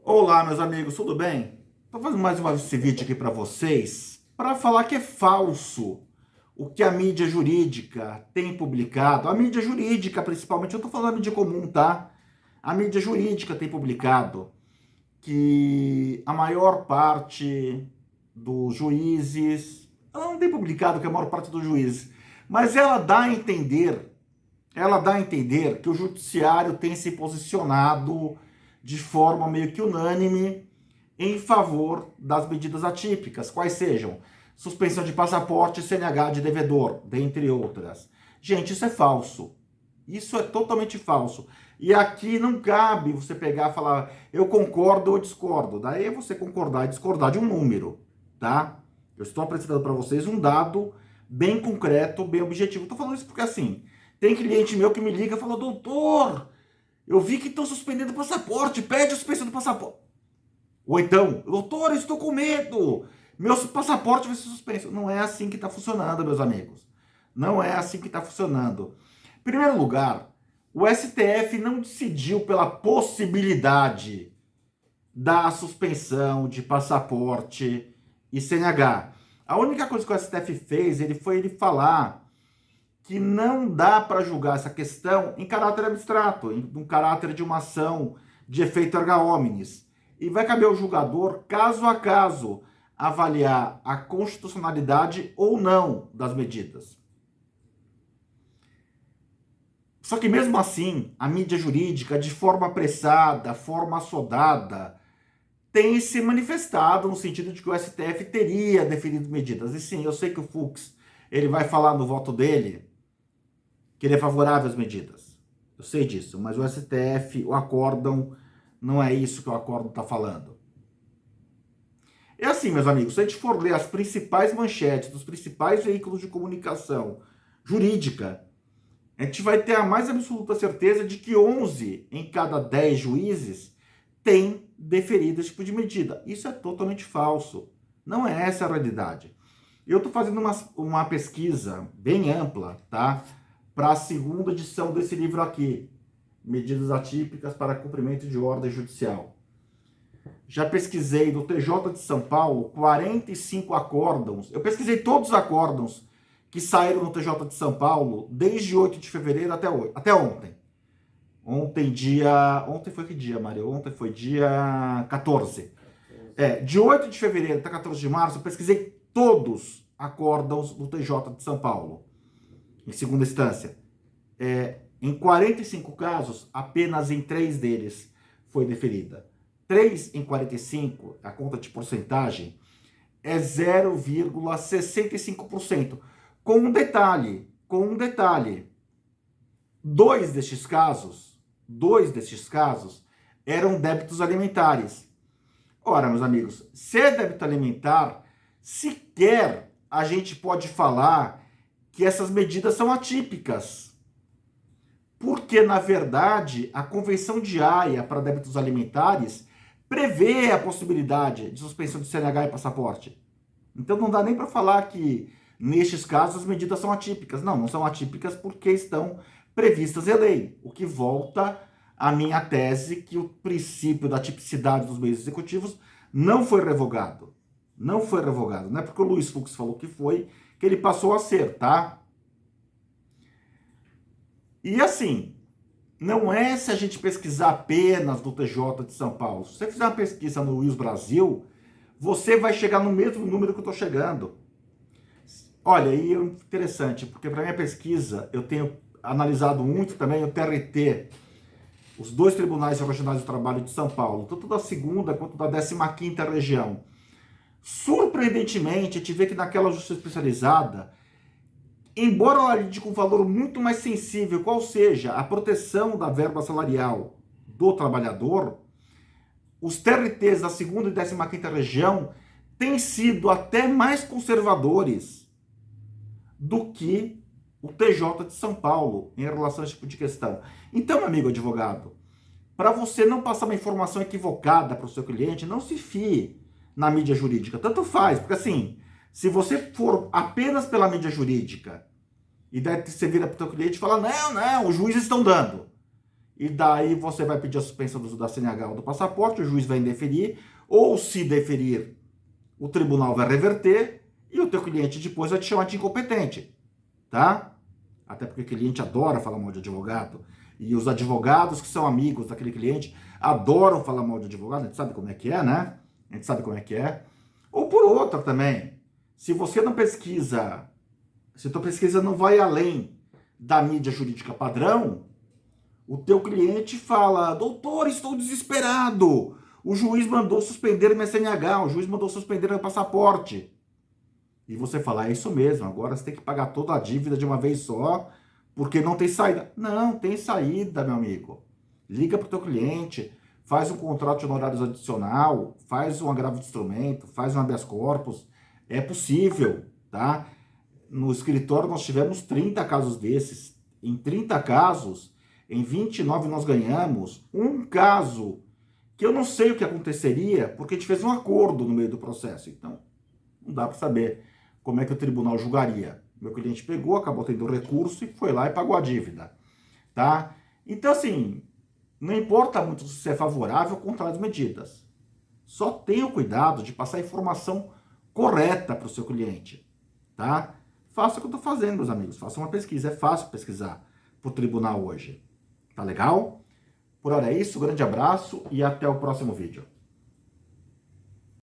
Olá, meus amigos, tudo bem? Estou fazendo mais esse vídeo aqui para vocês para falar que é falso o que a mídia jurídica tem publicado. A mídia jurídica, principalmente, eu estou falando da mídia comum, tá? A mídia jurídica tem publicado que a maior parte dos juízes, ela não tem publicado que a maior parte dos juízes, mas ela dá a entender que o judiciário tem se posicionado de forma meio que unânime em favor das medidas atípicas, quais sejam suspensão de passaporte e CNH de devedor, dentre outras. Gente, isso é falso. Isso é totalmente falso. E aqui não cabe você pegar e falar, eu concordo ou discordo. Daí é você concordar e discordar de um número, tá? Eu estou apresentando para vocês um dado bem concreto, bem objetivo. Estou falando isso porque, assim, tem cliente meu que me liga e fala, doutor, eu vi que estão suspendendo o passaporte, pede a suspensão do passaporte. Ou então, doutor, eu estou com medo, meu passaporte vai ser suspenso. Não é assim que está funcionando, meus amigos. Não é assim que está funcionando. Em primeiro lugar, o STF não decidiu pela possibilidade da suspensão de passaporte e CNH. A única coisa que o STF fez, ele falar que não dá para julgar essa questão em caráter abstrato, em caráter de uma ação de efeito erga omnes. E vai caber ao julgador, caso a caso, avaliar a constitucionalidade ou não das medidas. Só que mesmo assim, a mídia jurídica, de forma apressada, forma assodada, tem se manifestado no sentido de que o STF teria definido medidas. E sim, eu sei que o Fux, ele vai falar no voto dele que ele é favorável às medidas. Eu sei disso, mas o STF, o acórdão, não é isso que o acórdão está falando. É assim, meus amigos, se a gente for ler as principais manchetes dos principais veículos de comunicação jurídica, a gente vai ter a mais absoluta certeza de que 11 em cada 10 juízes têm deferido esse tipo de medida. Isso é totalmente falso. Não é essa a realidade. Eu estou fazendo uma pesquisa bem ampla, tá? Para a segunda edição desse livro aqui, Medidas Atípicas para Cumprimento de Ordem Judicial. Já pesquisei no TJ de São Paulo 45 acórdãos. Eu pesquisei todos os acórdãos que saíram no TJ de São Paulo desde 8 de fevereiro até ontem. Ontem foi que dia, Maria? Ontem foi dia 14. De 8 de fevereiro até 14 de março, eu pesquisei todos os acórdãos do TJ de São Paulo. Em segunda instância. Em 45 casos, apenas em 3 deles foi deferida. 3 em 45, a conta de porcentagem, é 0,65%. Com um detalhe. Dois destes casos eram débitos alimentares. Ora, meus amigos, se é débito alimentar, sequer a gente pode falar que essas medidas são atípicas. Porque, na verdade, a Convenção de Haia para débitos alimentares prevê a possibilidade de suspensão de CNH e passaporte. Então não dá nem para falar que, nestes casos, as medidas são atípicas. Não são atípicas porque estão previstas em lei. O que volta à minha tese que o princípio da tipicidade dos meios executivos não foi revogado. Não foi revogado. Não é porque o Luiz Fux falou que foi, que ele passou a ser, tá? E assim, não é se a gente pesquisar apenas do TJ de São Paulo. Se você fizer uma pesquisa no Wills Brasil, você vai chegar no mesmo número que eu estou chegando. Olha, e é interessante, porque para minha pesquisa eu tenho analisado muito também o TRT, os 2 tribunais regionais do trabalho de São Paulo, tanto da segunda quanto da 15ª região. Surpreendentemente, a gente vê que naquela justiça especializada, embora ela lide com um valor muito mais sensível, qual seja a proteção da verba salarial do trabalhador, os TRTs da segunda e 15ª região têm sido até mais conservadores do que o TJ de São Paulo em relação a esse tipo de questão. Então, meu amigo advogado, para você não passar uma informação equivocada para o seu cliente, não se fie na mídia jurídica. Tanto faz, porque assim, se você for apenas pela mídia jurídica e daí você vira para o seu cliente e fala, não, os juízes estão dando. e daí você vai pedir a suspensão da CNH ou do passaporte, o juiz vai indeferir, ou se deferir, o tribunal vai reverter, e o teu cliente depois vai te chamar de incompetente, tá? Até porque o cliente adora falar mal de advogado, e os advogados que são amigos daquele cliente adoram falar mal de advogado, a gente sabe como é que é, né? A gente sabe como é que é. Ou por outra também, se você não pesquisa, se a tua pesquisa não vai além da mídia jurídica padrão, o teu cliente fala, doutor, estou desesperado, o juiz mandou suspender minha CNH, o juiz mandou suspender meu passaporte. E você fala, é isso mesmo, agora você tem que pagar toda a dívida de uma vez só, porque não tem saída. Não, tem saída, meu amigo. Liga para o teu cliente, faz um contrato de honorários adicional, faz um agravo de instrumento, faz um habeas corpus. É possível, tá? No escritório nós tivemos 30 casos desses. Em 30 casos, em 29 nós ganhamos. Um caso que eu não sei o que aconteceria, porque a gente fez um acordo no meio do processo. Então, não dá para saber como é que o tribunal julgaria. Meu cliente pegou, acabou tendo recurso e foi lá e pagou a dívida, tá? Então, assim, não importa muito se é favorável ou contrário às medidas. Só tenha o cuidado de passar a informação correta para o seu cliente, tá? Faça o que eu estou fazendo, meus amigos. Faça uma pesquisa. É fácil pesquisar para o tribunal hoje. Tá legal? Por hora é isso. Grande abraço e até o próximo vídeo.